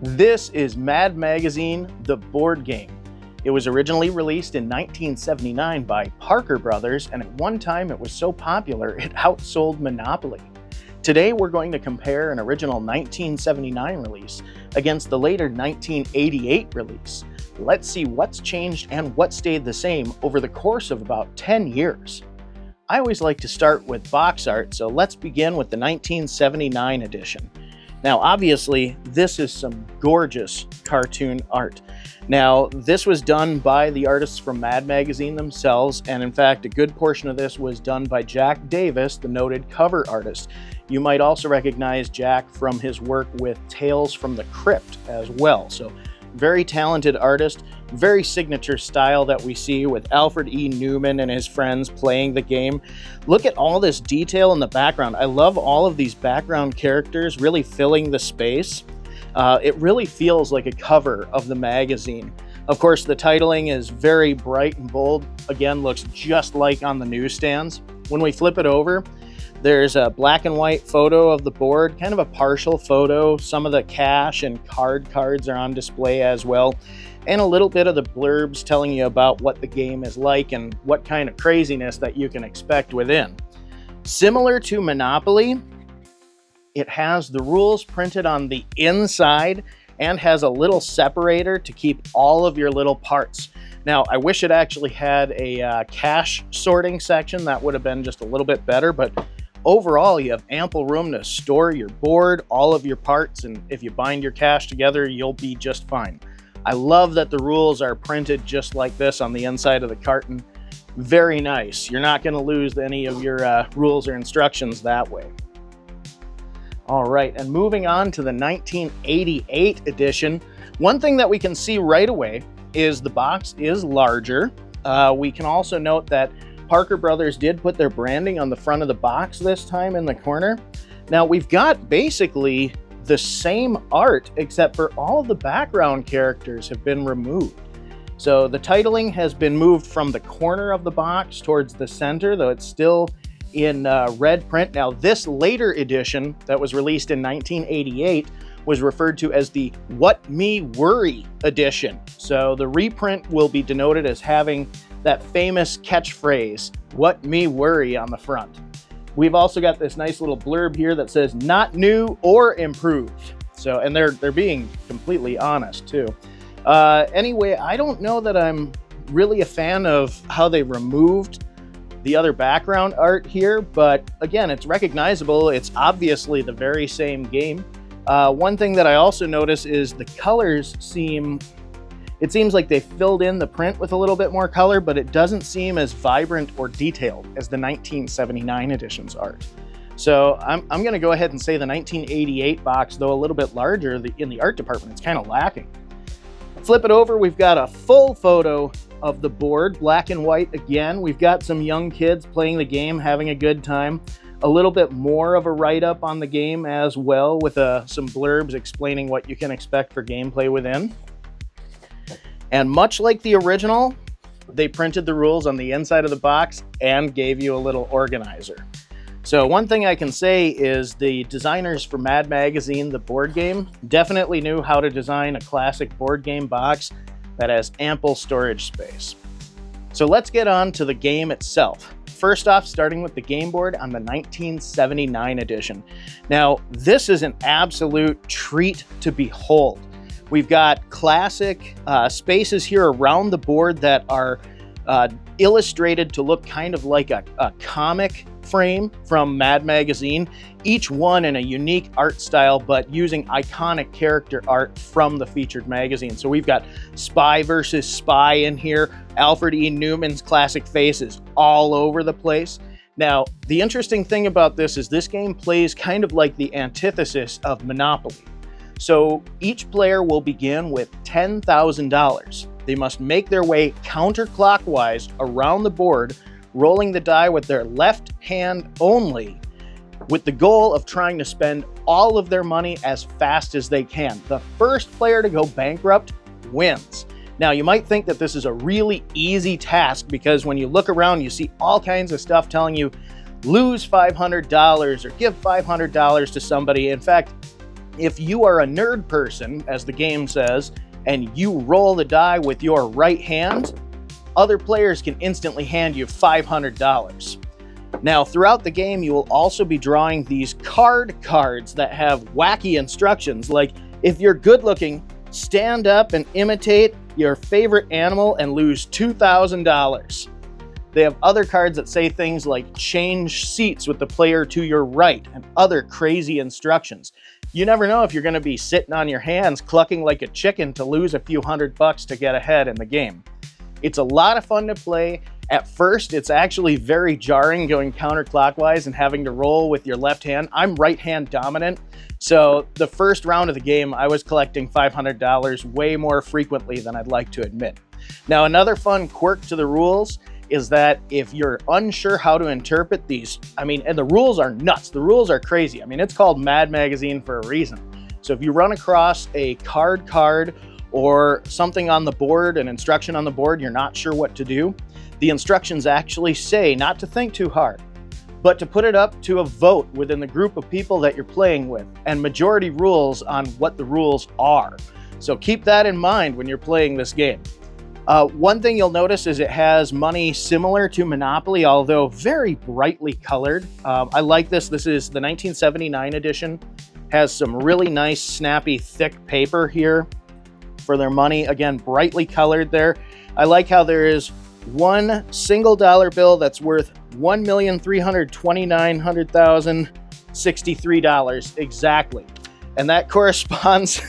This is Mad Magazine, the board game. It was originally released in 1979 by Parker Brothers, and at one time it was so popular it outsold Monopoly. Today we're going to compare an original 1979 release against the later 1988 release. Let's see what's changed and what stayed the same over the course of about 10 years. I always like to start with box art, so let's begin with the 1979 edition. Now, obviously, this is some gorgeous cartoon art. Now, this was done by the artists from Mad Magazine themselves, and in fact, a good portion of this was done by Jack Davis, the noted cover artist. You might also recognize Jack from his work with Tales from the Crypt as well. So, very talented artist, very signature style that we see with Alfred E. Neuman and his friends playing the game. Look at all this detail in the background. I love all of these background characters really filling the space. It really feels like a cover of the magazine. Of course, the titling is very bright and bold. Again, looks just like on the newsstands. When we flip it over, there's a black and white photo of the board, kind of a partial photo. Some of the cash and cards are on display as well, and a little bit of the blurbs telling you about what the game is like and what kind of craziness that you can expect within. Similar to Monopoly, it has the rules printed on the inside and has a little separator to keep all of your little parts. Now, I wish it actually had a cash sorting section. That would have been just a little bit better, but overall, you have ample room to store your board, all of your parts, and if you bind your cash together, you'll be just fine. I love that the rules are printed just like this on the inside of the carton. Very nice. You're not going to lose any of your rules or instructions that way. All right, and moving on to the 1988 edition, one thing that we can see right away is the box is larger. We can also note that Parker Brothers did put their branding on the front of the box this time in the corner. Now we've got basically the same art, except for all of the background characters have been removed. So the titling has been moved from the corner of the box towards the center, though it's still in red print. Now this later edition that was released in 1988 was referred to as the What Me Worry edition. So the reprint will be denoted as having that famous catchphrase, "What me worry," on the front. We've also got this nice little blurb here that says not new or improved. So, and they're being completely honest too. Anyway, I don't know that I'm really a fan of how they removed the other background art here, but again, it's recognizable. It's obviously the very same game. One thing that I also notice is the colors it seems like they filled in the print with a little bit more color, but it doesn't seem as vibrant or detailed as the 1979 edition's art. So I'm going to go ahead and say the 1988 box, though a little bit larger in the art department, it's kind of lacking. Flip it over, we've got a full photo of the board, black and white again. We've got some young kids playing the game, having a good time. A little bit more of a write-up on the game as well, with some blurbs explaining what you can expect for gameplay within. And much like the original, they printed the rules on the inside of the box and gave you a little organizer. So one thing I can say is the designers for Mad Magazine, the board game, definitely knew how to design a classic board game box that has ample storage space. So let's get on to the game itself. First off, starting with the game board on the 1979 edition. Now, this is an absolute treat to behold. We've got classic spaces here around the board that are illustrated to look kind of like a comic frame from Mad Magazine, each one in a unique art style, but using iconic character art from the featured magazine. So we've got Spy versus Spy in here, Alfred E. Neuman's classic faces all over the place. Now, the interesting thing about this is this game plays kind of like the antithesis of Monopoly. So each player will begin with $10,000. They must make their way counterclockwise around the board, rolling the die with their left hand only, with the goal of trying to spend all of their money as fast as they can. The first player to go bankrupt wins. Now, you might think that this is a really easy task because when you look around, you see all kinds of stuff telling you lose $500 or give $500 to somebody. In fact, If you are a nerd person, as the game says, and you roll the die with your right hand, other players can instantly hand you $500. Now, throughout the game, you will also be drawing these cards that have wacky instructions, like if you're good looking, stand up and imitate your favorite animal and lose $2,000. They have other cards that say things like change seats with the player to your right and other crazy instructions. You never know if you're going to be sitting on your hands clucking like a chicken to lose a few $100 to get ahead in the game. It's a lot of fun to play. At first, it's actually very jarring going counterclockwise and having to roll with your left hand. I'm right hand dominant, so the first round of the game, I was collecting $500 way more frequently than I'd like to admit. Now, another fun quirk to the rules is that if you're unsure how to interpret these, and the rules are nuts, the rules are crazy. It's called Mad Magazine for a reason. So if you run across a card or something on the board, an instruction on the board, you're not sure what to do, the instructions actually say not to think too hard, but to put it up to a vote within the group of people that you're playing with, and majority rules on what the rules are. So keep that in mind when you're playing this game. One thing you'll notice is it has money similar to Monopoly, although very brightly colored. I like this. This is the 1979 edition. Has some really nice, snappy, thick paper here for their money. Again, brightly colored there. I like how there is one single dollar bill that's worth $1,329,063 exactly. And that corresponds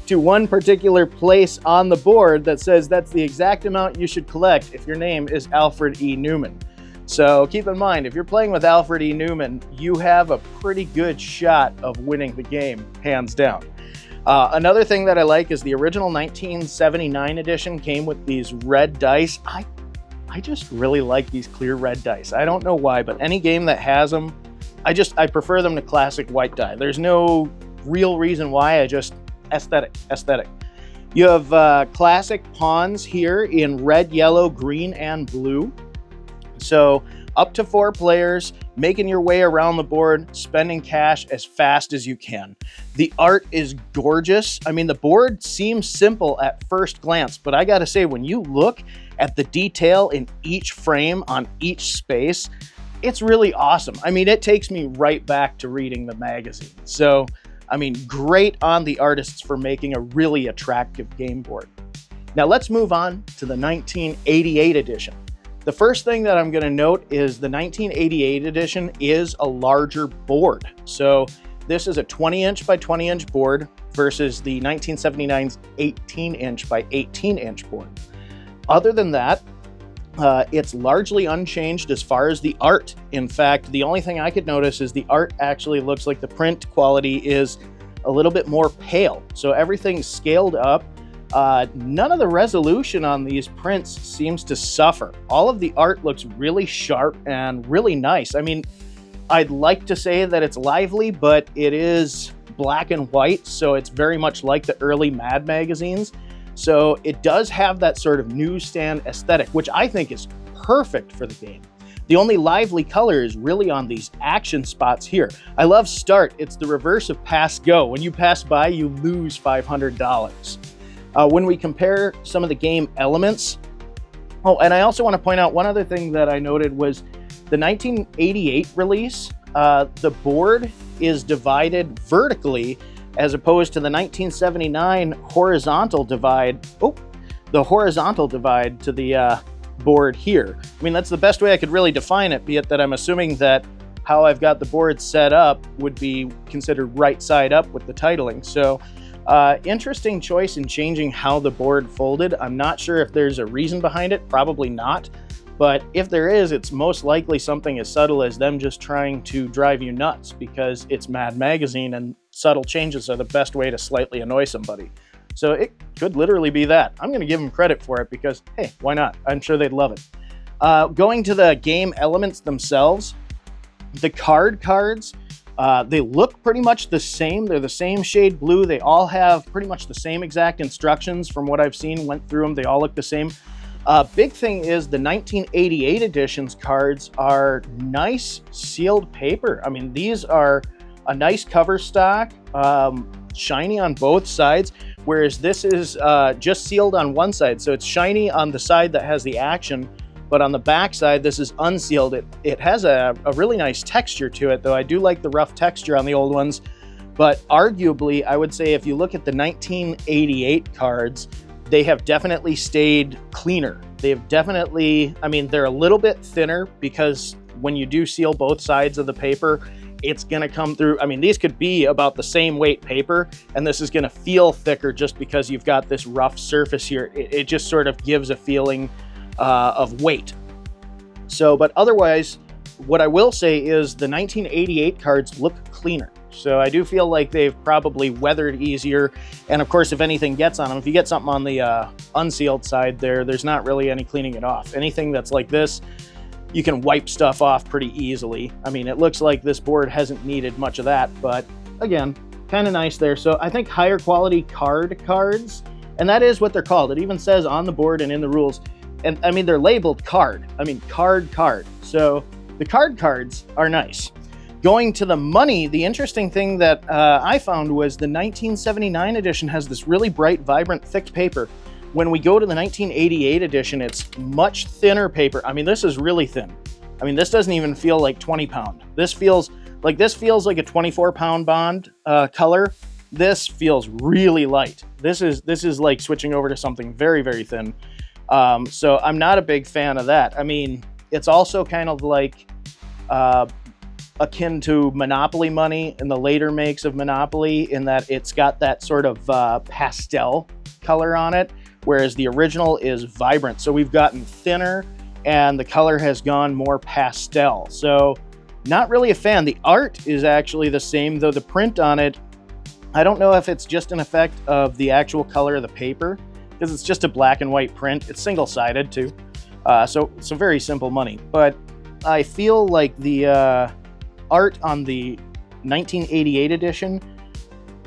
to one particular place on the board that says that's the exact amount you should collect if your name is Alfred E. Neuman. So keep in mind, if you're playing with Alfred E. Neuman, you have a pretty good shot of winning the game, hands down. Another thing that I like is the original 1979 edition came with these red dice. I just really like these clear red dice. I don't know why, but any game that has them, I prefer them to classic white die. There's no real reason why, aesthetic. You have classic pawns here in red, yellow, green, and blue. So up to 4 players, making your way around the board, spending cash as fast as you can. The art is gorgeous. The board seems simple at first glance, but I gotta say, when you look at the detail in each frame on each space, it's really awesome. It takes me right back to reading the magazine. So, great on the artists for making a really attractive game board. Now let's move on to the 1988 edition. The first thing that I'm going to note is the 1988 edition is a larger board. So this is a 20-inch by 20-inch board versus the 1979's 18-inch by 18-inch board. Other than that, it's largely unchanged as far as the art. In fact, the only thing I could notice is the art actually looks like the print quality is a little bit more pale. So everything's scaled up. None of the resolution on these prints seems to suffer. All of the art looks really sharp and really nice. I'd like to say that it's lively, but it is black and white, so it's very much like the early Mad magazines. So it does have that sort of newsstand aesthetic, which I think is perfect for the game. The only lively color is really on these action spots here. I love Start. It's the reverse of Pass Go. When you pass by, you lose $500. When we compare some of the game elements, and I also want to point out one other thing that I noted was the 1988 release, the board is divided vertically as opposed to the 1979 horizontal divide. The horizontal divide to the board here. That's the best way I could really define it, be it that I'm assuming that how I've got the board set up would be considered right side up with the titling. So interesting choice in changing how the board folded. I'm not sure if there's a reason behind it, probably not. But if there is, it's most likely something as subtle as them just trying to drive you nuts because it's Mad Magazine and subtle changes are the best way to slightly annoy somebody. So it could literally be that. I'm going to give them credit for it because, hey, why not? I'm sure they'd love it. Going to the game elements themselves, the cards, they look pretty much the same. They're the same shade blue. They all have pretty much the same exact instructions from what I've seen, went through them. They all look the same. Big thing is the 1988 edition's cards are nice sealed paper. These are a nice cover stock, shiny on both sides, whereas this is just sealed on one side. So it's shiny on the side that has the action, but on the back side, this is unsealed. It has a really nice texture to it, though I do like the rough texture on the old ones. But arguably, I would say if you look at the 1988 cards, they have definitely stayed cleaner. They have definitely, I mean, they're a little bit thinner because when you do seal both sides of the paper, it's gonna come through. I mean, these could be about the same weight paper, and this is gonna feel thicker just because you've got this rough surface here. It just sort of gives a feeling of weight. So, but otherwise, what I will say is the 1988 cards look cleaner. So I do feel like they've probably weathered easier. And of course, if anything gets on them, if you get something on the unsealed side there's not really any cleaning it off. Anything that's like this, you can wipe stuff off pretty easily. I mean, it looks like this board hasn't needed much of that, but again, kind of nice there. So I think higher quality cards, and that is what they're called. It even says on the board and in the rules. And I mean, they're labeled card. I mean, card. So the cards are nice. Going to the money, the interesting thing that I found was the 1979 edition has this really bright, vibrant, thick paper. When we go to the 1988 edition, it's much thinner paper. I mean, this is really thin. I mean, this doesn't even feel like 20 pound. This feels like a 24-pound bond color. This feels really light. This is like switching over to something very, very thin. So I'm not a big fan of that. I mean, it's also kind of like akin to Monopoly money in the later makes of Monopoly, in that it's got that sort of pastel color on it, whereas the original is vibrant. So we've gotten thinner and the color has gone more pastel. So not really a fan. The art is actually the same, though the print on it, I don't know if it's just an effect of the actual color of the paper, because it's just a black and white print. It's single-sided too. So very simple money. But I feel like the art on the 1988 edition,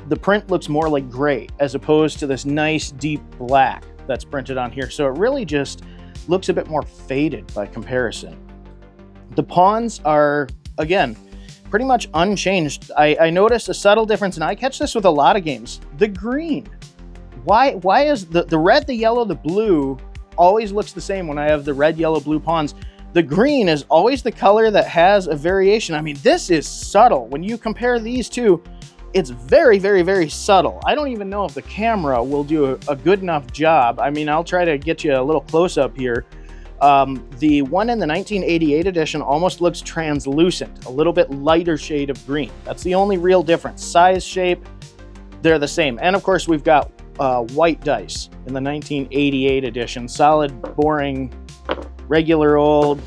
the print looks more like gray as opposed to this nice deep black that's printed on here. So it really just looks a bit more faded by comparison. The pawns are, again, pretty much unchanged. I noticed a subtle difference, and I catch this with a lot of games. The green. Why is the red, the yellow, the blue always looks the same when I have the red, yellow, blue pawns? The green is always the color that has a variation. I mean, this is subtle. When you compare these two, it's very, very, very subtle. I don't even know if the camera will do a good enough job. I mean, I'll try to get you a little close up here. The one in the 1988 edition almost looks translucent, a little bit lighter shade of green. That's the only real difference. Size, shape, they're the same. And of course, we've got white dice in the 1988 edition. Solid, boring, regular old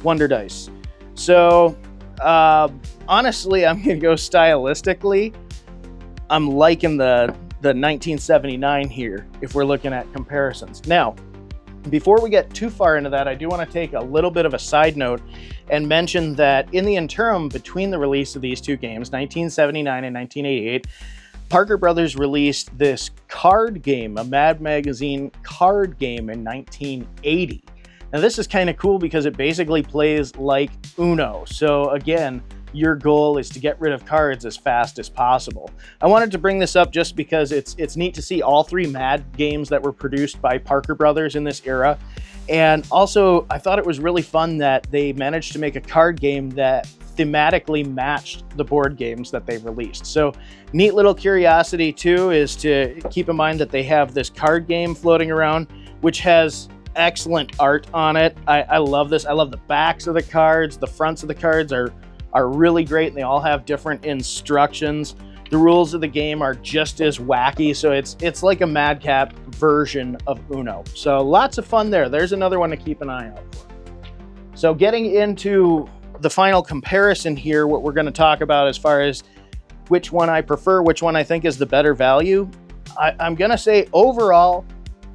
Wonder Dice. So honestly, I'm gonna go stylistically. I'm liking the 1979 here if we're looking at comparisons. Now, before we get too far into that, I do want to take a little bit of a side note and mention that in the interim between the release of these two games, 1979 and 1988, Parker Brothers released this card game, a Mad Magazine card game in 1980. Now this is kind of cool because it basically plays like Uno. So again, your goal is to get rid of cards as fast as possible. I wanted to bring this up just because it's neat to see all three Mad games that were produced by Parker Brothers in this era. And also, I thought it was really fun that they managed to make a card game that thematically matched the board games that they released. So neat little curiosity too is to keep in mind that they have this card game floating around, which has excellent art on it. I love this. I love the backs of the cards. The fronts of the cards are really great, and they all have different instructions. The rules of the game are just as wacky, so it's like a madcap version of Uno. So lots of fun there. There's another one to keep an eye out for. So getting into the final comparison here, what we're going to talk about as far as which one I prefer, which one I think is the better value, I'm going to say overall,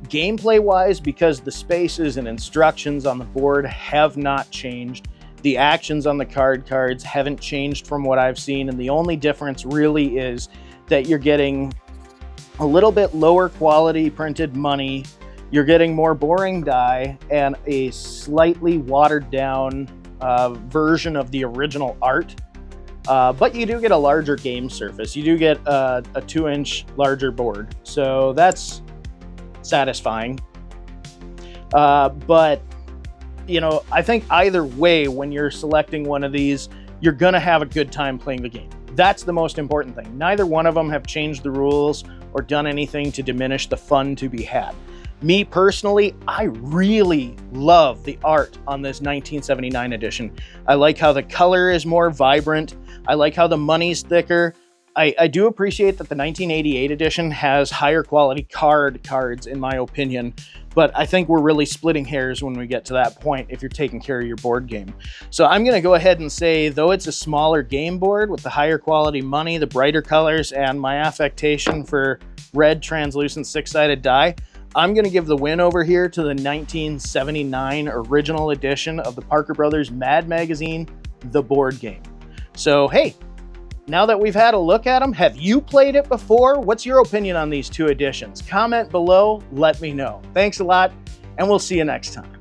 gameplay-wise, because the spaces and instructions on the board have not changed, the actions on the cards haven't changed from what I've seen, and the only difference really is that you're getting a little bit lower quality printed money, you're getting more boring die, and a slightly watered down version of the original art. but you do get a larger game surface. You do get a 2-inch larger board, so that's satisfying. But you know, I think either way, when you're selecting one of these, you're gonna have a good time playing the game. That's the most important thing. Neither one of them have changed the rules or done anything to diminish the fun to be had. Me personally, I really love the art on this 1979 edition. I like how the color is more vibrant. I like how the money's thicker. I do appreciate that the 1988 edition has higher quality cards, in my opinion, but I think we're really splitting hairs when we get to that point if you're taking care of your board game. So I'm going to go ahead and say, though it's a smaller game board with the higher quality money, the brighter colors, and my affectation for red translucent 6-sided die, I'm going to give the win over here to the 1979 original edition of the Parker Brothers Mad Magazine, the board game. So, hey, now that we've had a look at them, have you played it before? What's your opinion on these two editions? Comment below, let me know. Thanks a lot, and we'll see you next time.